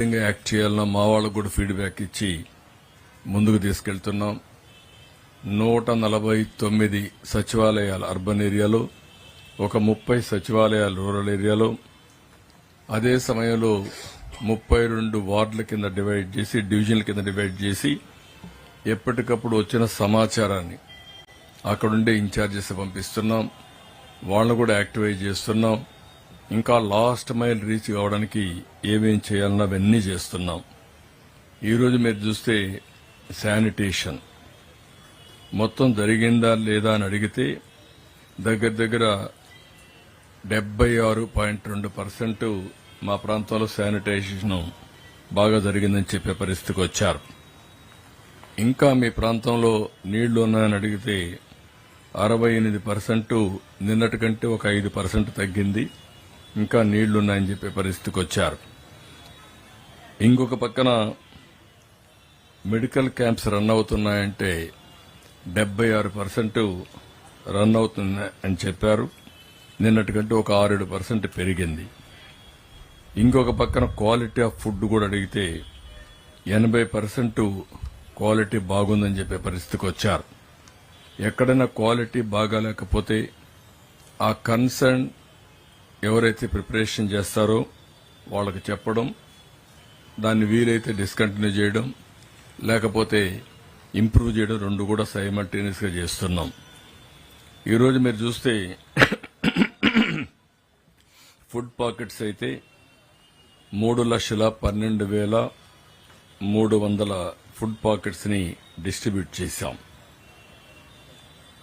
Act చేయాలన్నా మా వాళ్ళకు కూడా ఫీడ్బ్యాక్ ఇచ్చి ముందుకు తీసుకెళ్తున్నాం. 149 సచివాలయాలు అర్బన్ ఏరియాలో, ఒక 30 సచివాలయాలు రూరల్ ఏరియాలో, అదే సమయంలో 32 వార్డుల కింద డివైడ్ చేసి, డివిజన్ల కింద డివైడ్ చేసి ఎప్పటికప్పుడు వచ్చిన సమాచారాన్ని అక్కడుండే ఇన్ఛార్జెస్ పంపిస్తున్నాం. వాళ్ళను కూడా యాక్టివేట్ చేస్తున్నాం. ఇంకా లాస్ట్ మైల్ రీచ్ కావడానికి ఏమేం చేయాలన్నా అవన్నీ చేస్తున్నాం. ఈరోజు మీరు చూస్తే శానిటేషన్ మొత్తం జరిగిందా లేదా అని అడిగితే దగ్గర దగ్గర 76.2% మా ప్రాంతంలో శానిటైజేషన్ బాగా జరిగిందని చెప్పే పరిస్థితికి వచ్చారు. ఇంకా మీ ప్రాంతంలో నీళ్లు ఉన్నాయని అడిగితే 68% నిన్నటి కంటే ఒక 5% తగ్గింది. ఇంకా నీళ్లున్నాయని చెప్పే పరిస్థితికి వచ్చారు. ఇంకొక పక్కన మెడికల్ క్యాంప్స్ రన్ అవుతున్నాయంటే 76% రన్ అవుతున్నాయని చెప్పారు. నిన్నటి కంటే ఒక 6-7% పెరిగింది. ఇంకొక పక్కన క్వాలిటీ ఆఫ్ ఫుడ్ కూడా అడిగితే 80% క్వాలిటీ బాగుందని చెప్పే పరిస్థితికి వచ్చారు. ఎక్కడైనా క్వాలిటీ బాగాలేకపోతే ఆ కన్సర్న్ ఎవరైతే ప్రిపరేషన్ చేస్తారో వాళ్ళకి చెప్పడం, దాన్ని వీలైతే డిస్కంటిన్యూ చేయడం, లేకపోతే ఇంప్రూవ్ చేయడం, రెండు కూడా సైమల్టేనియస్ గా చేస్తున్నాం. ఈరోజు మీరు చూస్తే ఫుడ్ పాకెట్స్ అయితే 3,12,300 ఫుడ్ పాకెట్స్ ని డిస్ట్రిబ్యూట్ చేశాం.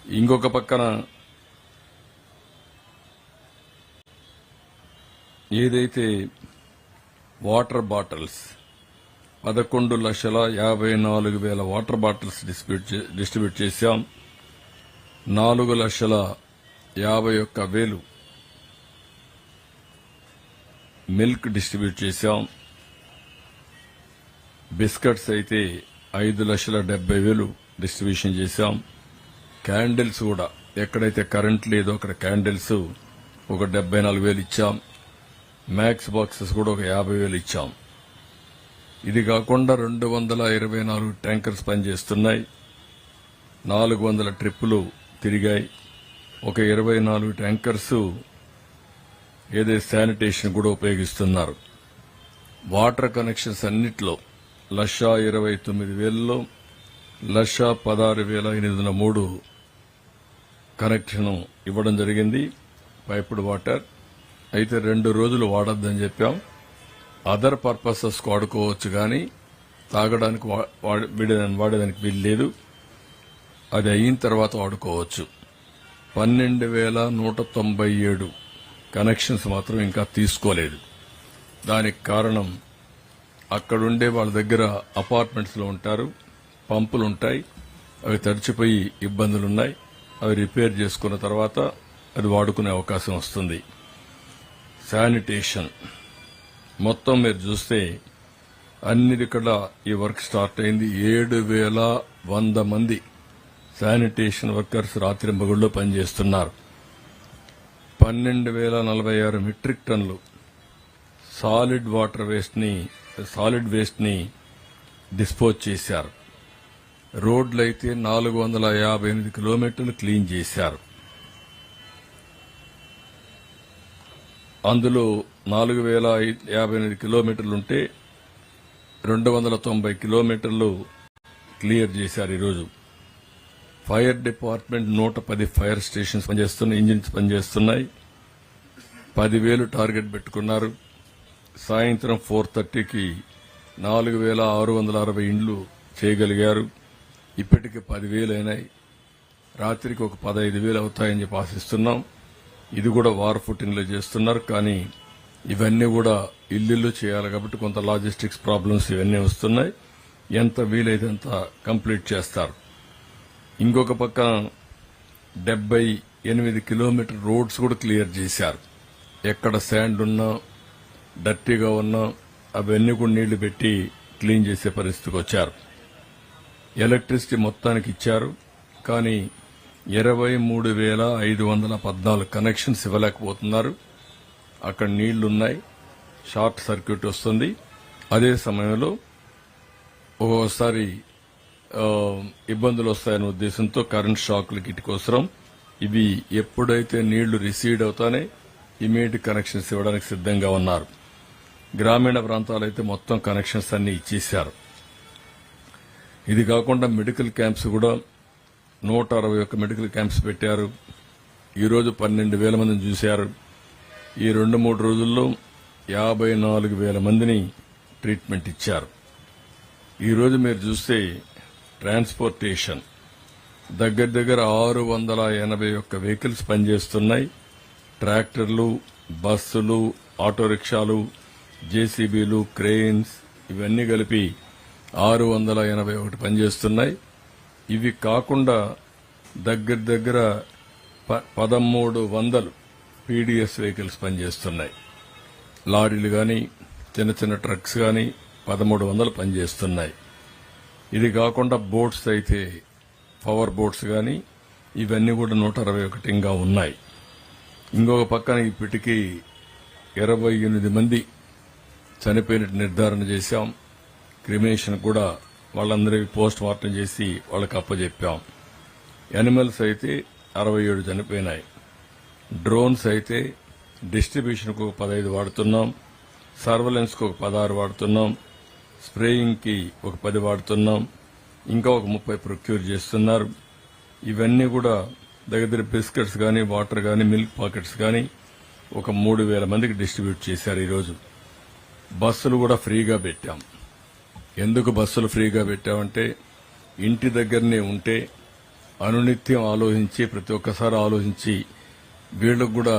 ఇంకొక పక్కన ఏదైతే water bottles 11,54,000 water bottles distribute చేశాం. 4,51,000 మిల్క్ డిస్ట్రిబ్యూట్ చేశాం. బిస్కెట్స్ అయితే 5,70,000 డిస్ట్రిబ్యూషన్ చేశాం. క్యాండిల్స్ కూడా ఎక్కడైతే కరెంట్ లేదో అక్కడ క్యాండిల్స్ ఒక 74,000 ఇచ్చాం. మ్యాక్స్ బాక్సెస్ కూడా ఒక 50,000 ఇచ్చాం. ఇది కాకుండా 224 ట్యాంకర్స్ పనిచేస్తున్నాయి. 400 ట్రిప్పులు తిరిగాయి. ఒక 24 ట్యాంకర్స్ ఏదైతే శానిటేషన్ కూడా ఉపయోగిస్తున్నారు. వాటర్ కనెక్షన్స్ అన్నిట్లో 1,29,000లో 1,16,803 కనెక్షన్ ఇవ్వడం జరిగింది. పైప్డ్ వాటర్ అయితే 2 రోజులు వాడొద్దని చెప్పాం. అదర్ పర్పసెస్ వాడుకోవచ్చు, కానీ తాగడానికి వాడేదానికి వీలు లేదు. అది అయిన తర్వాత వాడుకోవచ్చు. 12,197 కనెక్షన్స్ మాత్రం ఇంకా తీసుకోలేదు. దానికి కారణం అక్కడుండే వాళ్ళ దగ్గర అపార్ట్మెంట్స్ లో ఉంటారు, పంపులుంటాయి, అవి తడిచిపోయి ఇబ్బందులున్నాయి. అవి రిపేర్ చేసుకున్న తర్వాత అది వాడుకునే అవకాశం వస్తుంది. శానిటేషన్ మొత్తం మీరు చూస్తే అన్నిటికడ ఈ వర్క్ స్టార్ట్ అయింది. 7,100 మంది శానిటేషన్ వర్కర్స్ రాత్రింబగళ్ళు పనిచేస్తున్నారు. 12,046 మెట్రిక్ టన్నులు సాలిడ్ వేస్ట్ ని డిస్పోజ్ చేశారు. రోడ్లైతే 458 కిలోమీటర్లు క్లీన్ చేశారు. అందులో 4,058 కిలోమీటర్లుంటే 290 కిలోమీటర్లు క్లియర్ చేశారు. ఈరోజు ఫైర్ డిపార్ట్మెంట్ 110 ఫైర్ స్టేషన్స్ పనిచేస్తున్నాయి, ఇంజిన్స్ పనిచేస్తున్నాయి. 10,000 టార్గెట్ పెట్టుకున్నారు. సాయంత్రం 4:30కి 4,660 ఇండ్లు చేయగలిగారు. ఇప్పటికి 10,000 అయినాయి. రాత్రికి ఒక 15,000 అవుతాయని చెప్పి ఆశిస్తున్నాం. ఇది కూడా వార్ ఫుటింగ్ లో చేస్తున్నారు. కానీ ఇవన్నీ కూడా ఇల్లు చేయాలి కాబట్టి కొంత లాజిస్టిక్స్ ప్రాబ్లమ్స్ ఇవన్నీ వస్తున్నాయి. ఎంత వీలైతే అంత కంప్లీట్ చేస్తారు. ఇంకొక పక్క 78 కిలోమీటర్ రోడ్స్ కూడా క్లియర్ చేశారు. ఎక్కడ శాండ్ ఉన్నా, డర్టీగా ఉన్నా అవన్నీ కూడా నీళ్లు పెట్టి క్లీన్ చేసే పరిస్థితికి వచ్చారు. ఎలక్ట్రిసిటీ మొత్తానికి ఇచ్చారు, కానీ 23,514 కనెక్షన్స్ ఇవ్వలేకపోతున్నారు. అక్కడ నీళ్లున్నాయి, షార్ట్ సర్క్యూట్ వస్తుంది. అదే సమయంలో ఒక్కోసారి ఇబ్బందులు వస్తాయనే ఉద్దేశంతో కరెంట్ షాకులకి ఇటుకోసరం ఇవి ఎప్పుడైతే నీళ్లు రిసీడ్ అవుతానే ఇమీడియట్ కనెక్షన్స్ ఇవ్వడానికి సిద్దంగా ఉన్నారు. గ్రామీణ ప్రాంతాలైతే మొత్తం కనెక్షన్స్ అన్ని ఇచ్చేశారు. ఇది కాకుండా మెడికల్ క్యాంప్స్ కూడా 161 మెడికల్ క్యాంప్స్ పెట్టారు. ఈరోజు 12,000 మందిని చూశారు. ఈ 2-3 రోజుల్లో 54,000 మందిని ట్రీట్మెంట్ ఇచ్చారు. ఈరోజు మీరు చూస్తే ట్రాన్స్పోర్టేషన్ దగ్గర 681 వెహికల్స్ పనిచేస్తున్నాయి. ట్రాక్టర్లు, బస్సులు, ఆటో రిక్షాలు, జేసీబీలు, క్రెయిన్స్ ఇవన్నీ కలిపి 681 పనిచేస్తున్నాయి. ఇవి కాకుండా దగ్గర 1,300 పీడీఎస్ వెహికల్స్ పనిచేస్తున్నాయి. లారీలు గాని చిన్న ట్రక్స్ గాని 1,300 పనిచేస్తున్నాయి. ఇది కాకుండా బోట్స్ అయితే పవర్ బోట్స్ గాని ఇవన్నీ కూడా 161గా ఉన్నాయి. ఇంకొక పక్కన ఇప్పటికీ 28 మంది చనిపోయినట్టు నిర్ధారణ చేశాం. క్రిమేషన్ కూడా వాళ్ళందరికీ పోస్ట్ మార్టం చేసి వాళ్ళకి అప్పచెప్పాం. యానిమల్స్ అయితే 67 చనిపోయినాయి. డ్రోన్స్ అయితే డిస్ట్రిబ్యూషన్కు 15 వాడుతున్నాం, సర్వలెన్స్కు ఒక 16 వాడుతున్నాం, స్ప్రేయింగ్కి ఒక 10 వాడుతున్నాం, ఇంకా ఒక 30 ప్రొక్యూర్ చేస్తున్నారు. ఇవన్నీ కూడా దగ్గర బిస్కెట్స్ గానీ, వాటర్ గానీ, మిల్క్ పాకెట్స్ గానీ ఒక 3,000 మందికి డిస్ట్రిబ్యూట్ చేశారు. ఈరోజు బస్సులు కూడా ఫ్రీగా పెట్టాం. ఎందుకు బస్సులు ఫ్రీగా పెట్టామంటే ఇంటి దగ్గరనే ఉంటే అనునిత్యం ఆలోచించి ప్రతి ఒక్కసారి ఆలోచించి వీళ్ళకు కూడా